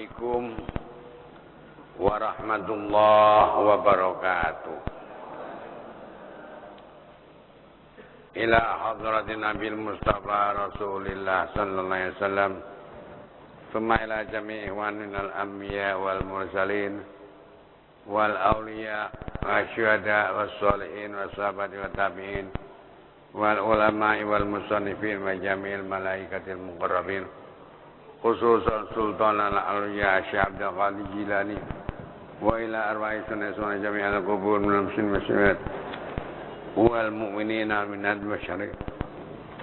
Assalamualaikum warahmatullahi wabarakatuh. Ila hadratin Nabil Mustafa Rasulillah sallallahu alaihi wasallam. Thumma ila jami'i ikhwaninal anbiya wal mursalin wal awliya wasyuhada wassalihin wassahabati wa tabi'in wal ulama'i wal musannifin wa jami'il malaikatil muqarrabin. Khususan Sultan al-Awliya Syekh Abdul Qadir Jilani wa ila arwahi sunnah jami'al qubur min muslimin wal mu'minina min al-masyariq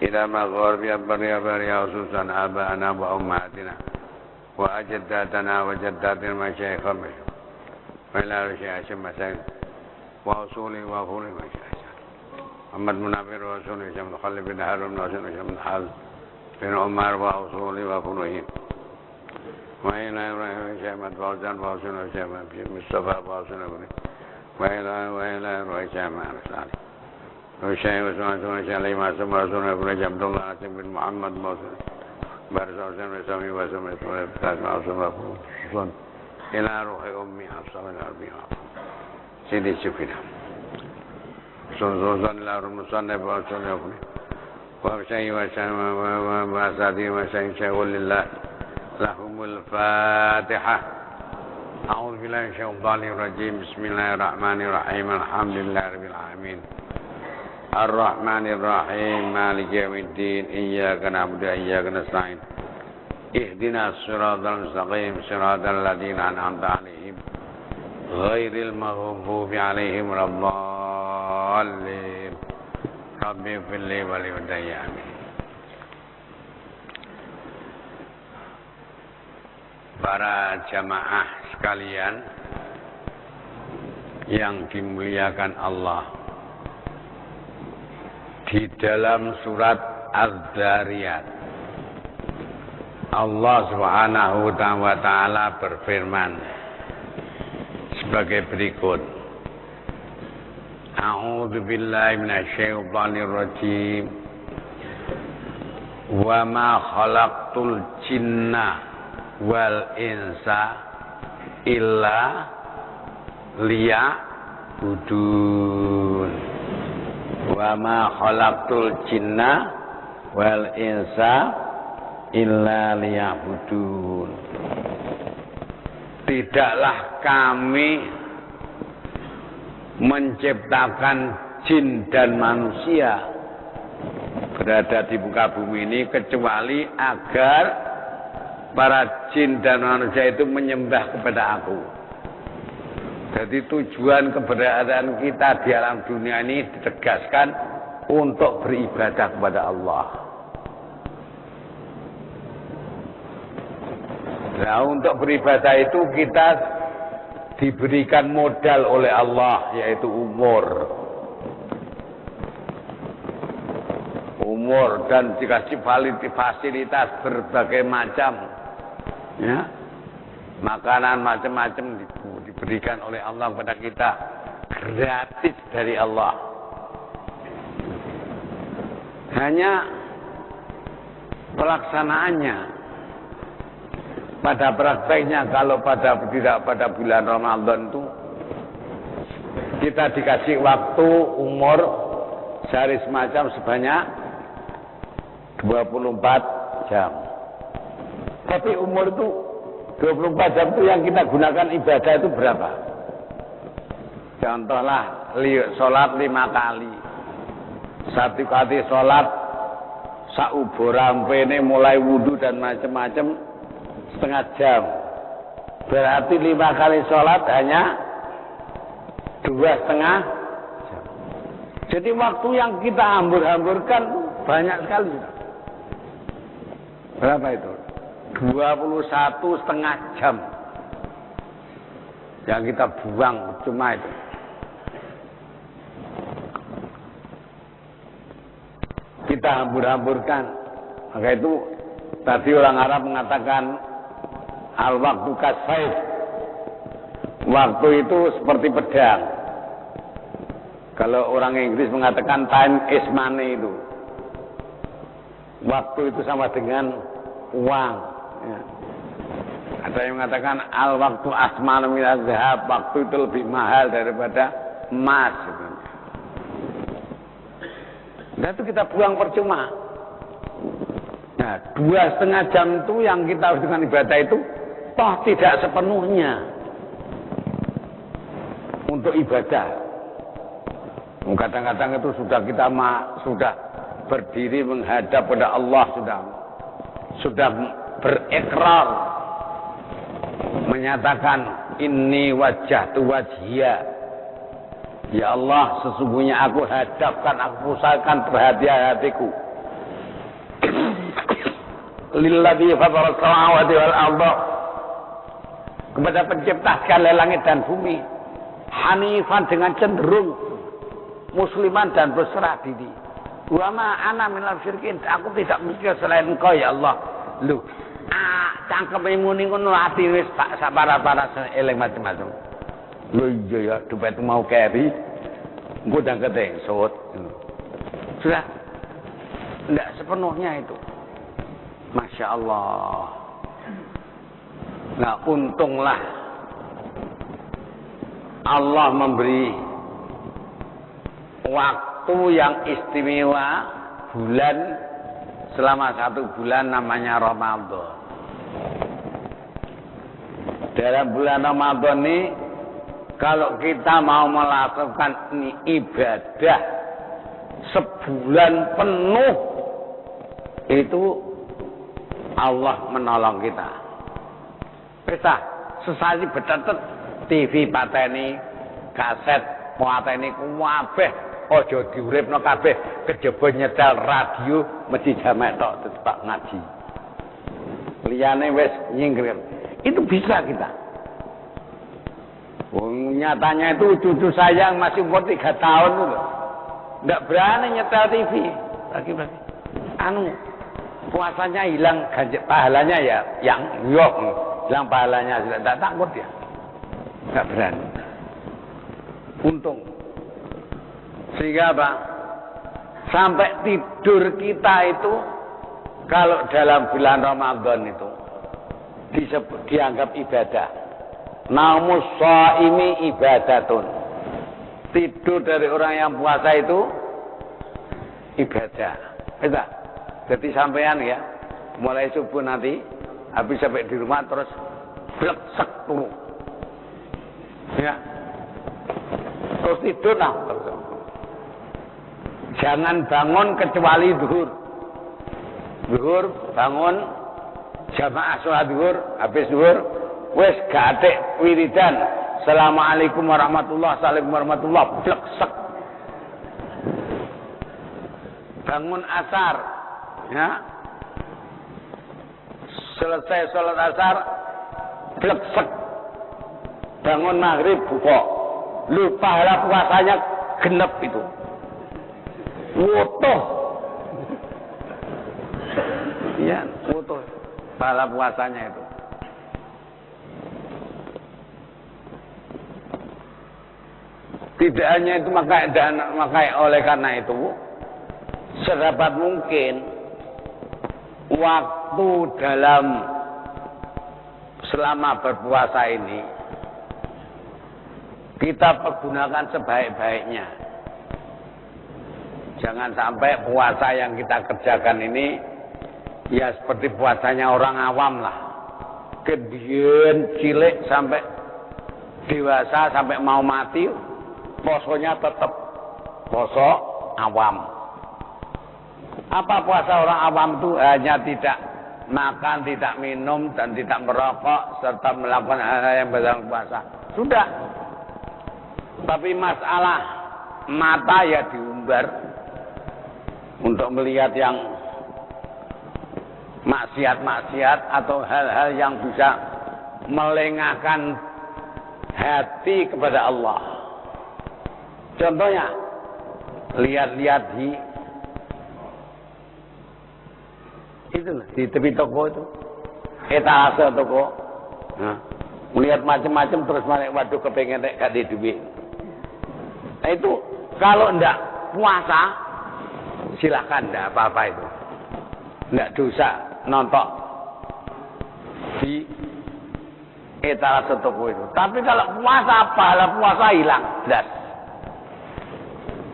ila magharib al-bari khususan aba'ana wa ummahatina wa ajdadatana wa jaddatina masyayikh wa ila syekh masyayikh wa usuli wa khuli masyayikh Muhammad Munawwir wa usuli Syekh Khalid bin Harun wa usuli Syekh Al bin Umar wa usuli wa furuhim wa ila Ibrahim Syekh Fauzan wa usuli Syekh Mustafa wa usuli wa ila Ruhi Syekh Salih wa Syekh Usman Syekh Lima wa usuli Abdullah bin Muhammad wa usuli Barza Syekh Sami wa usuli wa usuli ila Ruhi Ummi Hafsah al-Arbiya Sidi Syufina Sunzuzan ila Musannaf wa usuli وشيء وأساتذة وشيء شغل لله لهم الفاتحة أعوذ بالله من الشيطان الرجيم بسم الله الرحمن الرحيم الحمد لله رب العالمين الرحمن الرحيم مالك يوم الدين إياك نعبد وإياك نستعين اهدنا الصراط المستقيم صراط الذين أنعمت عليهم غير المغضوب عليهم ولا الضالين Rabbi firli wa liwadaya amin. Para jamaah sekalian yang dimuliakan Allah, di dalam surat Az-Zariyat Allah Subhanahu wa taala berfirman sebagai berikut. A'udzu billahi minasyaitonir rajim. Wa ma khalaqtul jinna wal insa illa liya'budun. Wa ma khalaqtul jinna wal insa illa liya'budun. Tidaklah kami menciptakan jin dan manusia berada di muka bumi ini kecuali agar para jin dan manusia itu menyembah kepada aku. Jadi tujuan keberadaan kita di alam dunia ini ditegaskan untuk beribadah kepada Allah. Nah, untuk beribadah itu kita diberikan modal oleh Allah, yaitu umur dan dikasih fasilitas berbagai macam, ya, makanan macam-macam diberikan oleh Allah kepada kita gratis dari Allah. Hanya pelaksanaannya, pada prakteknya kalau tidak pada bulan Ramadan itu kita dikasih waktu umur sehari semacam sebanyak 24 jam. Tapi umur itu 24 jam itu yang kita gunakan ibadah itu berapa? Contohlah sholat 5 kali. Satu kali sholat sauborampene mulai wudu dan macam-macam setengah jam. Berarti 5 kali sholat hanya 2,5 jam. Jadi waktu yang kita hambur-hamburkan banyak sekali. Berapa itu? 21,5 jam yang kita buang cuma itu. Kita hambur-hamburkan. Maka itu tadi orang Arab mengatakan al-waktu kasayf. Waktu itu seperti pedang. Kalau orang Inggris mengatakan time is money itu. Waktu itu sama dengan uang. Ya. Ada yang mengatakan al waktu asmanu minaz zahab, waktu itu lebih mahal daripada emas. Nah itu kita buang percuma. Nah 2,5 jam itu yang kita harus dengan ibadah itu toh tidak sepenuhnya untuk ibadah. Kadang-kadang itu sudah kita sudah berdiri menghadap pada Allah, sudah berikrar menyatakan inni wajjahtu wajhiya, ya Allah sesungguhnya aku hadapkan, aku pusatkan perhatian hatiku lilladzi fatara samawati wal arda, kepada pencipta segala langit dan bumi, hanifan dengan cenderung musliman dan berserah diri. Wa ma ana minal syirikin, aku tidak mikir selain Engkau ya Allah. Lho, cangkeme muni ngono ati wis tak sapara-para eling macam-macam. Lho iya ya, dompet mau keri. Engko ndang ketengsut. Sudah enggak sepenuhnya itu. Masya Allah. Nah, untunglah Allah memberi waktu yang istimewa, bulan selama 1 bulan namanya Ramadan. Dalam bulan Ramadan ini kalau kita mau melakukan ibadah sebulan penuh, itu Allah menolong kita. Bisa sesali betetet TV pateni, kaset pateni kabeh, aja diuripno kabeh, kejaba nyetel radio mesti jamek tok tetep ngaji. Liyane wis nyingkir. Itu bisa kita. Nyatanya itu cucu saya yang masih umur 3 tahun itu nggak berani nyetel TV lagi. Puasanya hilang, pahalanya ya yang hilang pahalanya, sudah tidak takut ya, nggak berani. Untung. Sehingga apa? Sampai tidur kita itu kalau dalam bulan Ramadan itu dianggap ibadah. Naumus shaimi ibadatun. Tidur dari orang yang puasa itu ibadah. Bisa. Jadi sampean ya, mulai subuh nanti habis sampai di rumah terus bleksek turu. Ya. Terus tidur nah. Jangan bangun kecuali zuhur. Zuhur bangun jamaah sholat zuhur, habis zuhur wis gak atik wiridan. Assalamualaikum warahmatullahi wabarakatuh. Bleksek. Bangun asar, ya. Selesai sholat asar, bleksek. Bangun maghrib buka. Lu pahala puasanya genep itu. Wutuh. Ya, wutuh. Pahala puasanya itu. Tidak hanya itu, maka oleh karena itu sedapat mungkin waktu dalam selama berpuasa ini kita pergunakan sebaik-baiknya. Jangan sampai puasa yang kita kerjakan ini ya seperti puasanya orang awam lah. Kemudian cilik sampai dewasa sampai mau mati, posonya tetap poso awam. Apa puasa orang awam itu? Hanya tidak makan, tidak minum, dan tidak merokok, serta melakukan hal-hal yang berdalam puasa. Sudah. Tapi masalah mata ya diumbar untuk melihat yang maksiat-maksiat atau hal-hal yang bisa melengahkan hati kepada Allah. Contohnya, lihat-lihat di tepi toko itu, etalase toko, nah, melihat macam-macam terus balik, waduh kepengen gak di duit. Nah itu kalau ndak puasa, silakan, ndak apa-apa itu, ndak dosa nonton di Etala setoko itu. Tapi kalau puasa, pahala puasa hilang. Jelas.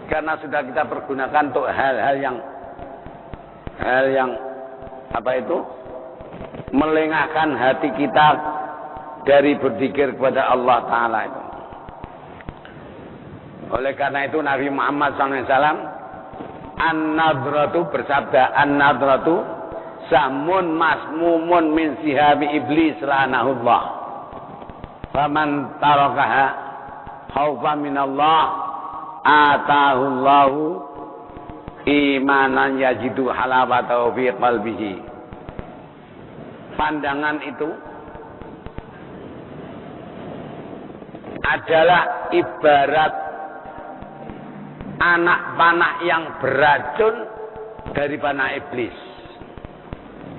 Karena sudah kita pergunakan untuk hal yang apa itu? Melengahkan hati kita dari berzikir kepada Allah Ta'ala itu. Oleh karena itu Nabi Muhammad SAW An-Nadratu bersabda, An-Nadratu samun masmumun min sihabi iblis la'anahullah. Faman tarakaha khaufa minallah atahullahu imanan yajidu halawatahu fi qalbihi. Pandangan itu adalah ibarat anak panah yang beracun dari panah iblis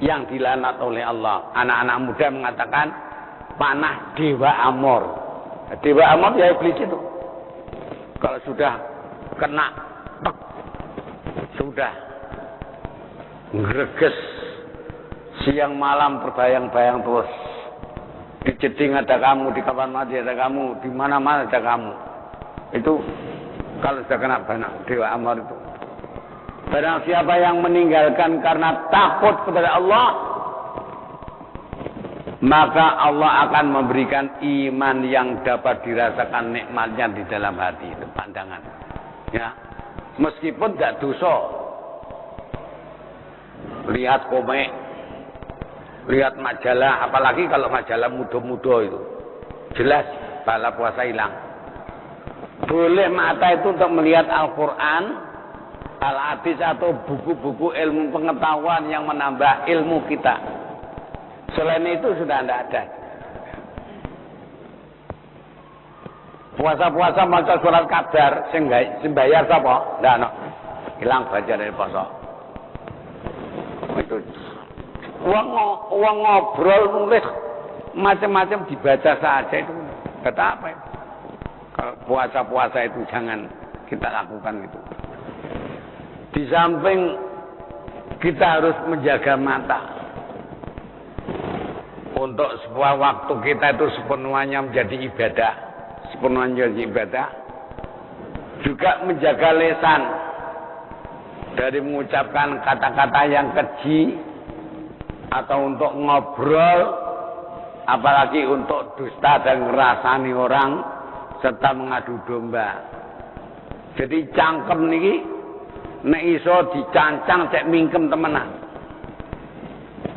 yang dilaknat oleh Allah. Anak-anak muda mengatakan panah Dewa Amor. Dewa Amor ya iblis itu. Kalau sudah kena tek, sudah greges siang malam terbayang-bayang terus. Di jeding ada kamu, di kamar mandi ada kamu, di mana-mana ada kamu. Itu kalau sudah kena panah Dewa Amor itu. Barang siapa yang meninggalkan karena takut kepada Allah, maka Allah akan memberikan iman yang dapat dirasakan nikmatnya di dalam hati. Itu pandangan. Ya, meskipun tidak dosa. Lihat komik, lihat majalah, apalagi kalau majalah muda-muda itu, jelas pahala puasa hilang. Boleh mata itu untuk melihat Al-Quran, Al-Hadis atau buku-buku ilmu pengetahuan yang menambah ilmu kita. Selain itu sudah tidak ada. Puasa-puasa maca surat Qadar sing bayar sapa? Ndak ono. Hilang baca dari poso. Itu uang ngobrol nulis macam-macam dibaca saja itu. Kata apa itu? Kalau puasa-puasa itu jangan kita lakukan itu. Di samping kita harus menjaga mata. Untuk sebuah waktu kita itu sepenuhnya menjadi ibadah. Sepenuhnya menjadi ibadah. Juga menjaga lisan. Dari mengucapkan kata-kata yang keji. Atau untuk ngobrol. Apalagi untuk dusta dan ngerasani orang. Serta mengadu domba. Jadi cangkem niki. Nek iso dicancang cek mingkem temenan.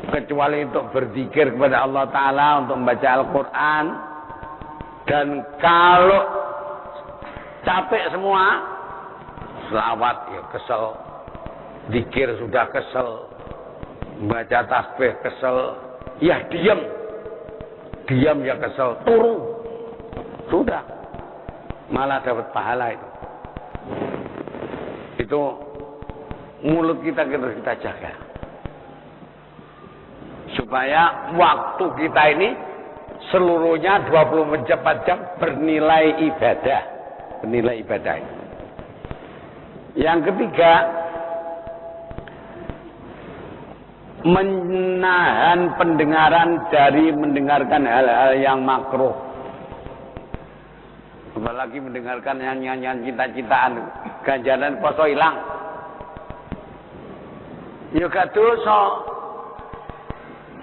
Kecuali untuk berzikir kepada Allah Ta'ala, untuk membaca Al-Quran. Dan kalau capek semua, selawat ya kesel, zikir sudah kesel, baca tasbih kesel, ya diam ya kesel, turu, sudah, malah dapat pahala itu. Itu mulut kita harus kita jaga. Supaya waktu kita ini seluruhnya 24 jam bernilai ibadah. Bernilai ibadah. Yang ketiga, menahan pendengaran dari mendengarkan hal-hal yang makruh. Apalagi mendengarkan nyanyian cinta-cintaan, ganjaran poso hilang. Ya gak dosa.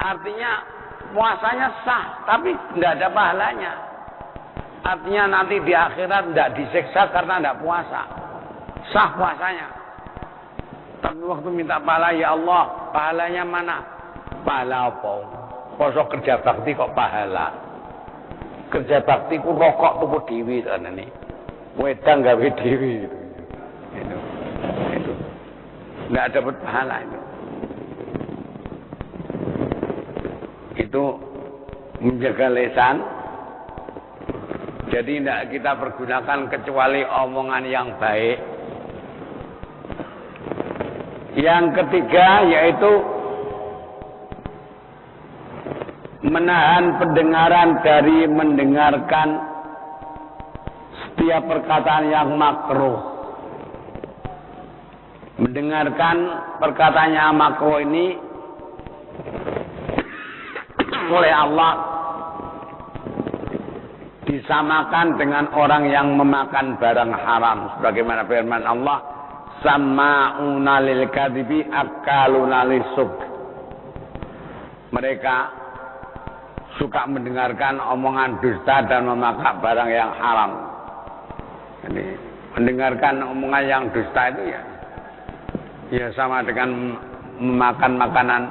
Artinya puasanya sah, tapi tidak ada pahalanya. Artinya nanti di akhirat tidak disiksa karena tidak puasa. Sah puasanya. Tapi waktu minta pahala, ya Allah, pahalanya mana? Pahala apa? Poso kerja bakti kok pahala? Kerja bakti ku rokok tuku dewi sana nih. Wedang gawe dewi. Itu. Nggak dapat pahala itu. Itu menjaga lisan. Jadi tidak kita pergunakan kecuali omongan yang baik. Yang ketiga yaitu menahan pendengaran dari mendengarkan setiap perkataan yang makruh. Mendengarkan perkataan yang makruh ini oleh Allah disamakan dengan orang yang memakan barang haram sebagaimana firman Allah, sama'una lil kadzibi akaluna lisuk. Mereka suka mendengarkan omongan dusta dan memakan barang yang haram. Jadi mendengarkan omongan yang dusta itu ya sama dengan memakan makanan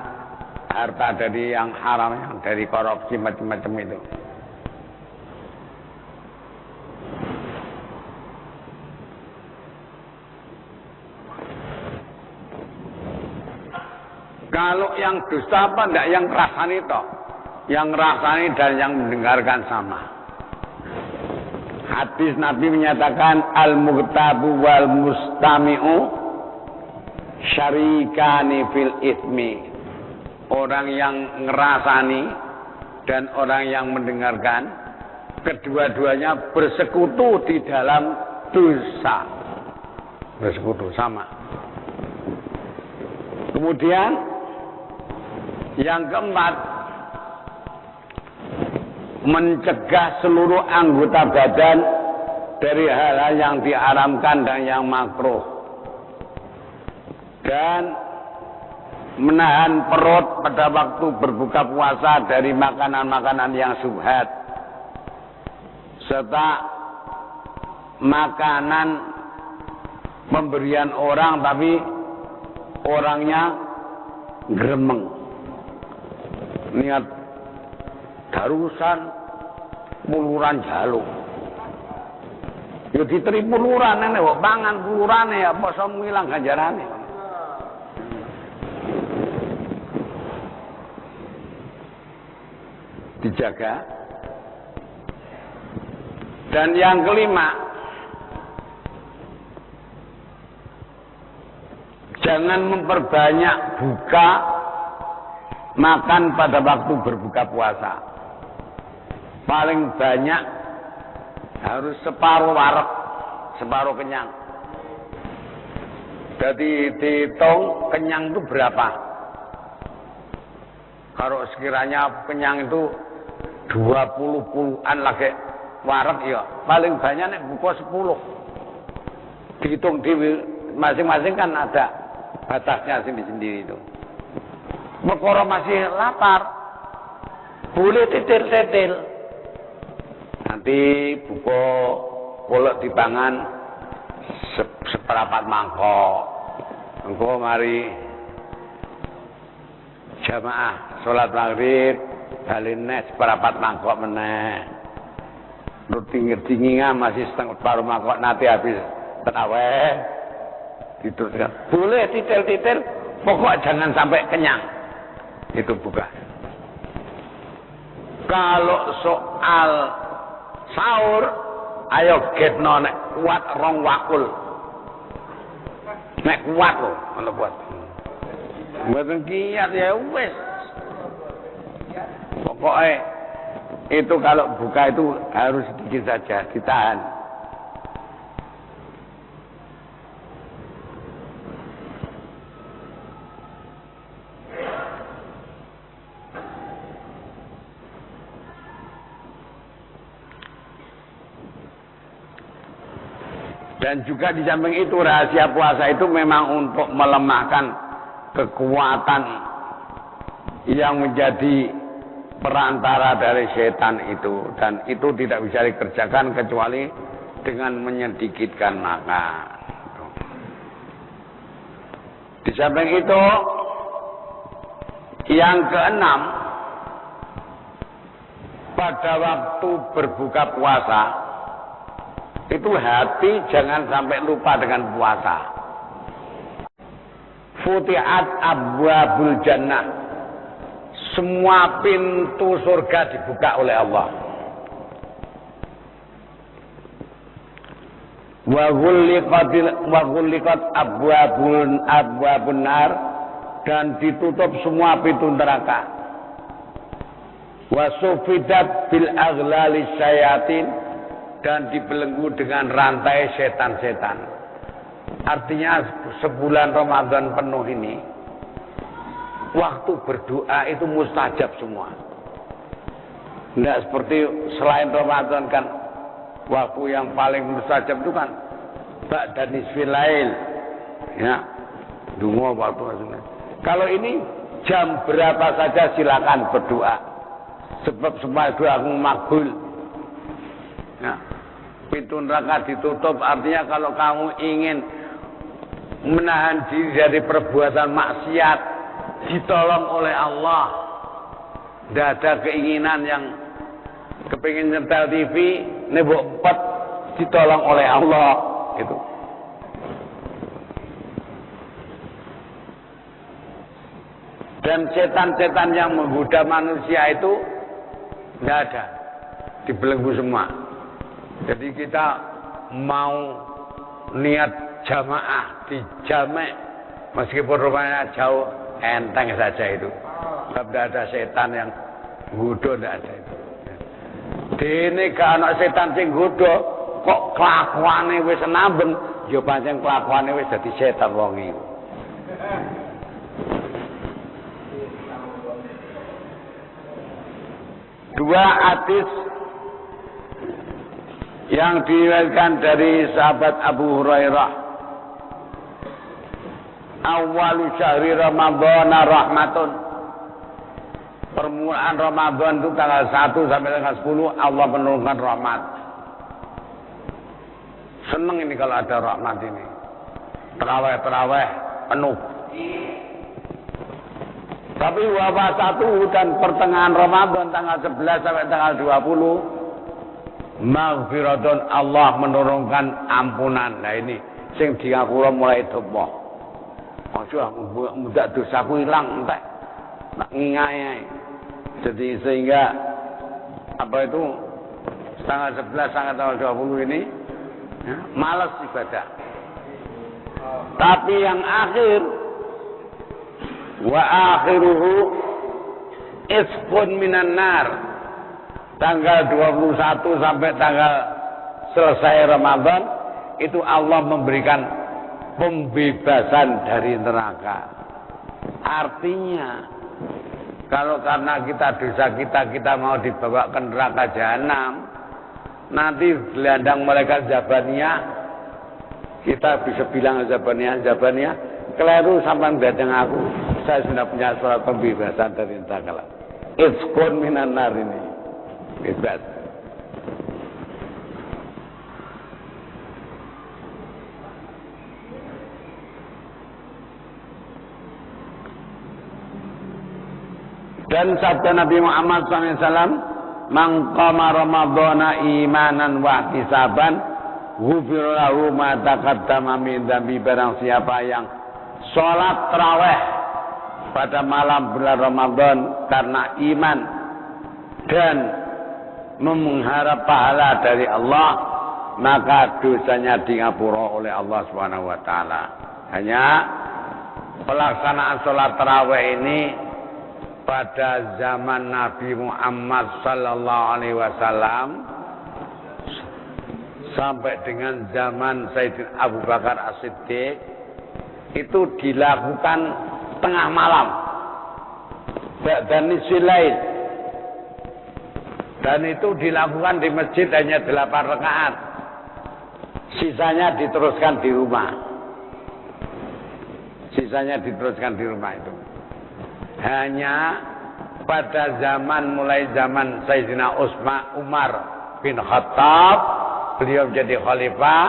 harta dari yang haram, yang dari korupsi macam-macam itu. Kalau yang dusta apa enggak, yang rasani toh. Yang rasani dan yang mendengarkan sama. Hadis Nabi menyatakan al-mughtabu wal mustami'u syarikani fil ismi. Orang yang ngerasani dan orang yang mendengarkan, kedua-duanya bersekutu di dalam dosa. Bersekutu sama. Kemudian yang keempat, mencegah seluruh anggota badan dari hal-hal yang diharamkan dan yang makruh, dan menahan perut pada waktu berbuka puasa dari makanan-makanan yang syubhat, serta makanan pemberian orang tapi orangnya gremeng, niat darusan puluran jaluk. Ya diteri puluran nek kok pangan pulurane ya apa iso ngilang ganjarane. Dijaga. Dan yang kelima, jangan memperbanyak buka makan pada waktu berbuka puasa. Paling banyak harus separuh wareg, separuh kenyang. Jadi dihitung kenyang itu berapa. Kalau sekiranya kenyang itu 20-an lagi wareg ya, paling banyak nek buka 10. Dihitung di masing-masing kan ada batasnya sendiri-sendiri itu. Perkara masih lapar, boleh titil-titil. Nanti buka polek dipangan seperapat mangkok. Engko mari jamaah salat maghrib baline seperapat mangkok meneh. Nuting-tingingan masih setengah paruh mangkok nanti habis terawih. Diteruskan. Boleh titil-titil, pokok jangan sampai kenyang. Itu bukan. Kalau soal sahur, ayo getno nek kuat rong wakul. Nek kuat lho, ono kuat. Mboten kiat ya wis. Pokoknya itu kalau buka itu harus sedikit saja, ditahan. Dan juga di samping itu rahasia puasa itu memang untuk melemahkan kekuatan yang menjadi perantara dari setan itu, dan itu tidak bisa dikerjakan kecuali dengan menyedikitkan makan. Di samping itu yang keenam, pada waktu berbuka puasa itu hati jangan sampai lupa dengan puasa. Futihat abwabul jannah, semua pintu surga dibuka oleh Allah. Wa ghulliqat abwabun nar, dan ditutup semua pintu neraka. Wa sufidat bil aghlali syayatin, dan dibelenggu dengan rantai setan-setan. Artinya sebulan Ramadan penuh ini, waktu berdoa itu mustajab semua. Tidak seperti selain Ramadan kan waktu yang paling mustajab itu kan ba'da nisfil lail. Ya. Dungo waktu asuna. Kalau ini jam berapa saja silakan berdoa. Sebab semua doamu makbul. Ya. Pintu neraka ditutup, artinya kalau kamu ingin menahan diri dari perbuatan maksiat, ditolong oleh Allah. Tidak ada keinginan yang kepingin nyetel TV, nebok pet, ditolong oleh Allah. Itu. Dan setan-setan yang menggoda manusia itu tidak ada, dibelenggu semua. Jadi kita mau niat jamaah di jamek, meskipun rumahnya jauh, enteng saja itu. Tidak ada setan yang goda, tidak ada itu. Dene gak ana setan sing goda, kok kelakuane wis namben, ya pancen kelakuane wis dadi setan wong iku. Dua hadis yang diriwayatkan dari sahabat Abu Hurairah. Awalu syahri Ramadhan rahmatun. Permulaan Ramadan itu tanggal 1 sampai tanggal 10 Allah menurunkan rahmat. Seneng ini kalau ada rahmat ini. Terawih penuh. Tapi wabah 1 dan pertengahan Ramadan tanggal 11 sampai tanggal 20 maghfiratun, Allah menurunkan ampunan. Nah ini sing diapura mulai topo. Aja mudah dosaku ilang entek. Nak ngingai. Jadi sehingga apa itu tanggal 11 sampai tanggal 20 ini ya, malas ibadah. Tapi yang akhir wa akhiruhu isqun minan nar, tanggal 21 sampai tanggal selesai Ramadan itu Allah memberikan pembebasan dari neraka. Artinya kalau karena dosa kita mau dibawa ke neraka jahanam, nanti gelandang malaikat Zabaniyah, kita bisa bilang Zabaniyah, keliru sampai datang aku, saya sudah punya surat pembebasan dari neraka. Itqun minan nar ini, bebas. Dan sabda Nabi Muhammad SAW, "Man qama Ramadhana imanan wa ihtisaban, ghufira lahu ma taqaddama min dzambi." Barang siapa yang sholat tarawih pada malam bulan Ramadan karena iman dan mengharap pahala dari Allah, maka dosanya dingapura oleh Allah Subhanahu wa taala. Hanya pelaksanaan sholat tarawih ini pada zaman Nabi Muhammad sallallahu alaihi wasallam sampai dengan zaman Sayyidina Abu Bakar As-Siddiq itu dilakukan tengah malam dan nisfil lail, dan itu dilakukan di masjid hanya 8 rakaat, sisanya diteruskan di rumah. Itu hanya pada mulai zaman Sayyidina Umar bin Khattab, beliau menjadi khalifah,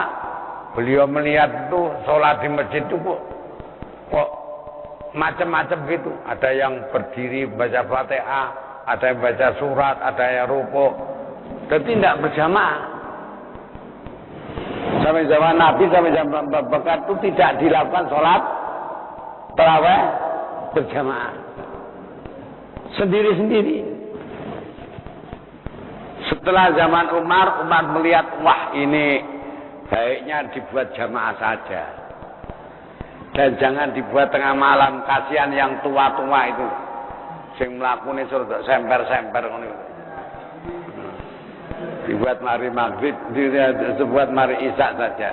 beliau melihat itu sholat di masjid itu kok macam-macam gitu. Ada yang berdiri baca Fatihah, ada yang baca surat, ada yang rukuk, dan tidak berjamaah. Sampai zaman Nabi, sampai zaman Abu Bakar itu tidak dilakukan sholat tarawih berjamaah, sendiri-sendiri. Setelah zaman Umar melihat, wah ini baiknya dibuat jamaah saja. Dan jangan dibuat tengah malam, kasihan yang tua-tua itu. Sing mlakune suruh semper-semper ngono. Dibuat mari maghrib, dibuat mari isya saja.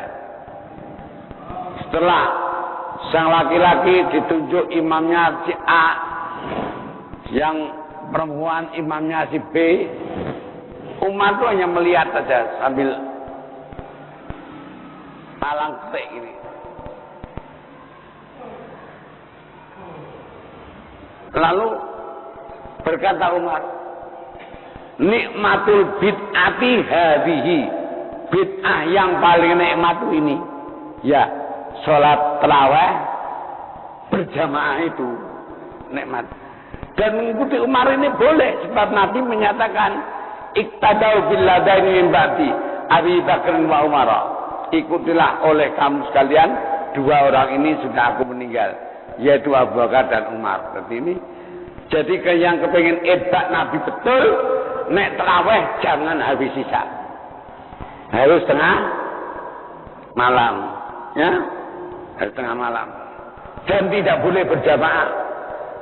Setelah sang laki-laki ditunjuk imamnya si A, yang perempuan imamnya si B, Umar itu hanya melihat saja sambil malang ketik ini. Lalu berkata Umar, nikmatul bid'ati hadhihi, bid'ah yang paling nikmat ini ya sholat tarawih berjamaah itu nikmat. Dan mengikuti Umar ini boleh, sebab Nabi menyatakan iktadau billadaini min ba'di Abi Bakr wa Umar, ikutilah oleh kamu sekalian dua orang ini sudah aku meninggal, yaitu Abu Bakar dan Umar. Jadi yang kepengen edak Nabi betul, nek tarawih jangan habis sisa, harus tengah malam, ya, harus tengah malam, dan tidak boleh berjamaah.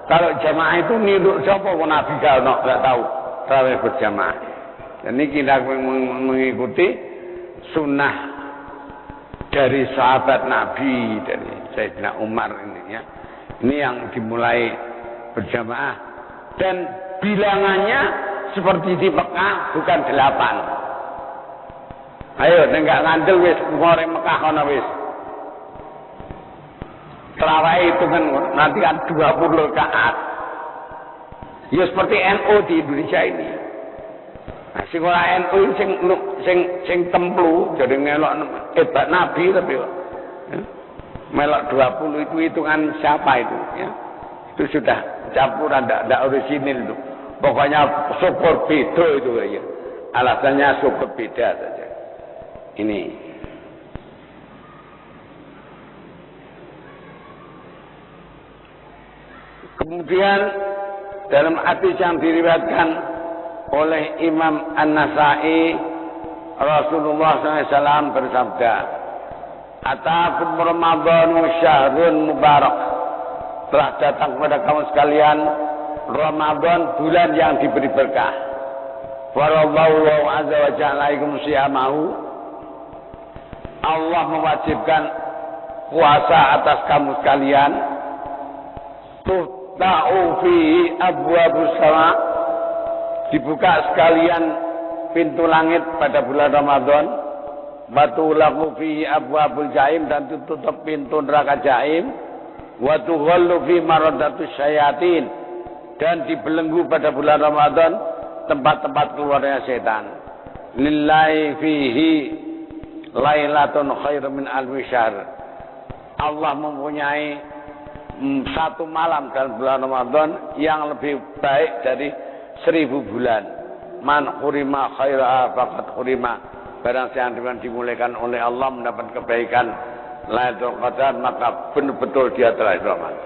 Kalau jamaah itu niru siapa pun Nabi kalau nggak tahu tarawih berjamaah. Dan ini kita mengikuti sunnah dari sahabat Nabi, dari Sayyidina Umar ini ya. Ini yang dimulai berjamaah dan bilangannya seperti di Mekah bukan 8. Ayo enggak ngandel wis ngoreng Mekah kono wis. Tarawih itu kan nanti kan 20 rakaat. Ya seperti NU di Indonesia ini. Nah, sing ora NU sing templu jadi ngelok hebat Nabi tapi ya. Melok 20 itu hitungan siapa itu ya. Itu sudah campuran ndak orisinil itu. Pokoknya syukur beda itu ya. Alasannya syukur beda saja. Ini kemudian dalam hadis yang diriwayatkan oleh Imam An-Nasa'i, Rasulullah SAW bersabda, "Atakum Ramadhanu syahrun mubarak." Telah datang kepada kamu sekalian Ramadan, bulan yang diberi berkah. Wallahu azza wa jalla alaikum siyamahu. Allah mewajibkan puasa atas kamu sekalian. Ta'u fihi abwabus sama, dibuka sekalian pintu langit pada bulan Ramadan. Batu laku fihi abwabul jaim, dan tutup pintu neraka jaim. Wa tughallu fi maradatus syayatin, dan dibelenggu pada bulan Ramadan tempat-tempat keluarnya setan. Lillahi fihi lailatun khairum min alfi syahr. Allah mempunyai satu malam dalam bulan Ramadan yang lebih baik dari 1000 bulan. Man khurima khairaha faqad khurima. Barang siapa yang dimuliakan oleh Allah mendapat kebaikan Lailatul Qadar, maka betul-betul dia telah selamat.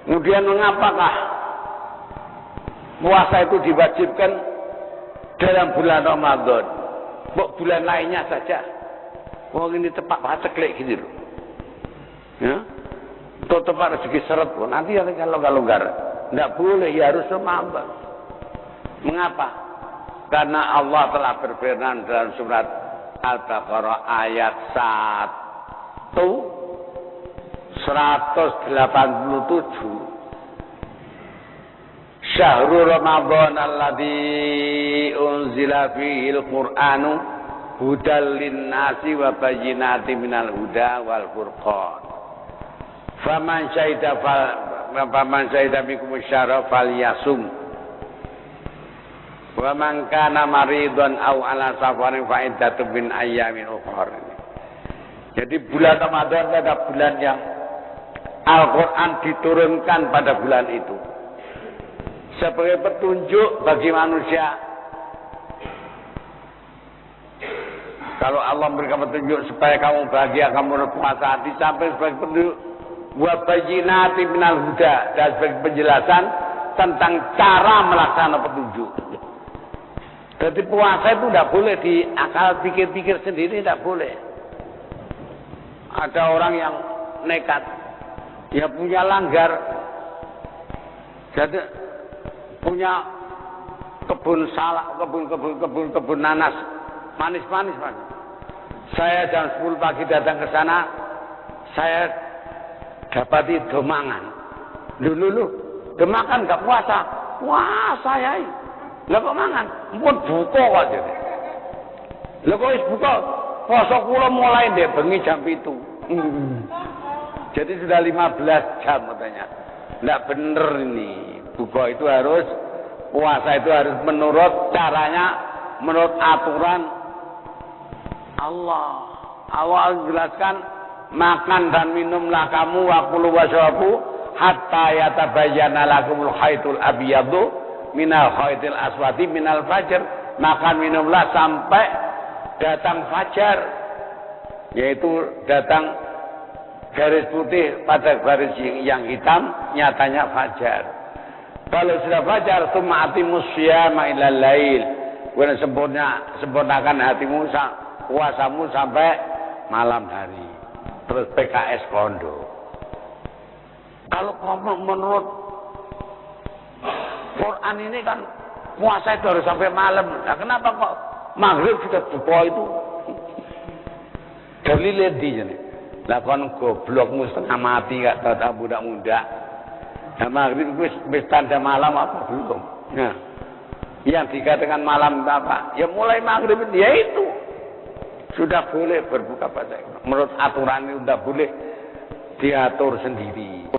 Kemudian mengapakah puasa itu diwajibkan dalam bulan Ramadan? Kok bulan lainnya saja? Oh ini tepat paceklik gitu loh. Ya? Tutup rezeki seret pun nanti ya kalau longgar tidak boleh, ya harus Ramadan. Mengapa? Karena Allah telah berfirman dalam surat Al-Baqarah ayat 187, Syahrul Ramadan alladzi unzila fihil Qur'anu hudal linnasi wa bayyinatin minal huda wal furqan. Faman syahida minkum syahra falyasum. Wa man kana maridun aw ala safarin fa iddatun min ayyamin ukhra. Jadi bulan Ramadan adalah bulan yang Al-Qur'an diturunkan pada bulan itu sebagai petunjuk bagi manusia. Kalau Allah memberikan petunjuk supaya kamu bahagia, kamu berpuasa, disampaikan sebagai petunjuk wa bayyinatin minal huda, dan sebagai penjelasan tentang cara melaksanakan petunjuk. Jadi puasa itu tidak boleh diakal pikir-pikir sendiri, tidak boleh. Ada orang yang nekat, dia punya langgar, jadi punya kebun salak, kebun nanas, manis-manis Mas. Saya jam 10 pagi datang ke sana, saya dapati domangan. Dulu domangan gak puasa. Puasa ya. Lah kok mangan? Mpun buka kok jadi. Lah kok wis buka? poso kula mulai ndek bengi jam 7. Jadi sudah 15 jam katanya. Enggak bener ini. Buka itu harus, puasa itu harus menurut caranya, menurut aturan Allah. Allah jelaskan, makan dan minumlah kamu wakulu wasyabu hatta yatabayyana lakumul khaitul abyadu minal khaitil aswadi minal fajr. Makan minumlah sampai datang fajar, yaitu datang garis putih pada garis yang hitam, nyatanya fajar. Kalau sudah fajar, summa atimus syiyama ilal lail. Kemudian sempurnakan hatimu, puasamu sampai malam hari. Terus PKS kondo. Kalau menurut Quran ini kan puasa itu harus sampai malam. Nah, kenapa kok maghrib sudah buka itu? Dalilnya di sini. Lah kon goblokmu setengah mati gak tata budak-budak. Nah, maghrib itu wis tanda malam apa belum? Nah, yang dikatakan malam apa? Ya mulai maghrib ya itu sudah boleh berbuka puasa. Menurut aturan itu sudah boleh diatur sendiri.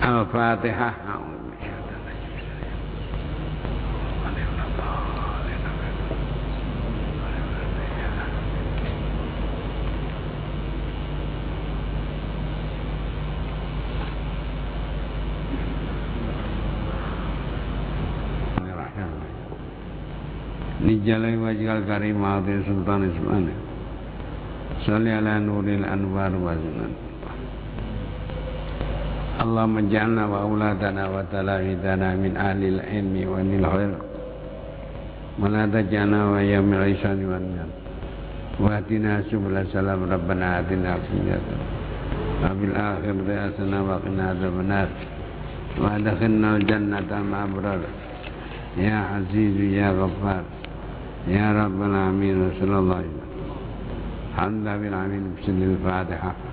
Al-Fatihah. Nijalai wajhal karim ma'atir sultan ismani salli ala nuril anwar wa zunan Allah menja'alna wa auladana wa talahidana min ahlil ilmi wa nil khair wa la taj'alna wa yamil isani wa niyan wa atina subula salam rabbana atina afiyatan wa bil akhirati asana wa qina adzabannar wa adkhilna al jannata ma'abrar ya azizu ya ghaffar ya rabbal alamin sallallahu alaihi wasallam. Alhamdulillah bil alamin. Bismillahirrahmanirrahim.